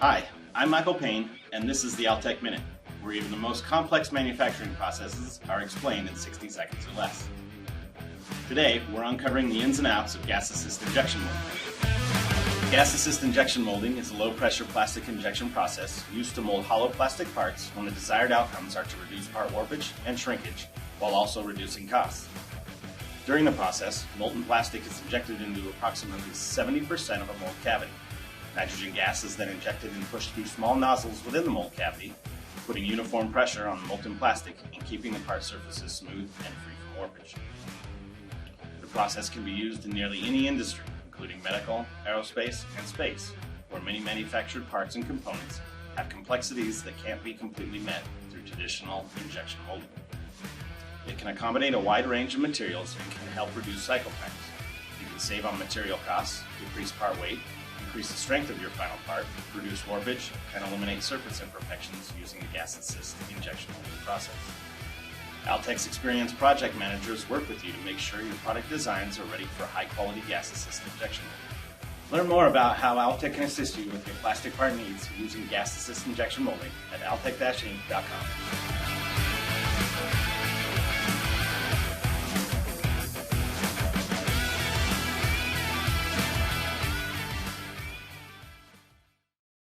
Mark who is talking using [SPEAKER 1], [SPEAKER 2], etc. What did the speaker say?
[SPEAKER 1] Hi, I'm Michael Payne, and this is the Altek Minute, where even the most complex manufacturing processes are explained in 60 seconds or less. Today, we're uncovering the ins and outs of gas-assist injection molding. Gas-assist injection molding is a low-pressure plastic injection process used to mold hollow plastic parts when the desired outcomes are to reduce part warpage and shrinkage, while also reducing costs. During the process, molten plastic is injected into approximately 70% of a mold cavity. Nitrogen gas is then injected and pushed through small nozzles within the mold cavity, putting uniform pressure on the molten plastic and keeping the part surfaces smooth and free from warpage. The process can be used in nearly any industry, including medical, aerospace, and space, where many manufactured parts and components have complexities that can't be completely met through traditional injection molding. It can accommodate a wide range of materials and can help reduce cycle times. You can save on material costs, decrease part weight, increase the strength of your final part, reduce warpage, and eliminate surface imperfections using the gas-assist injection molding process. Altek's experienced project managers work with you to make sure your product designs are ready for high-quality gas-assist injection molding. Learn more about how Altek can assist you with your plastic part needs using gas-assist injection molding at altek-inc.com.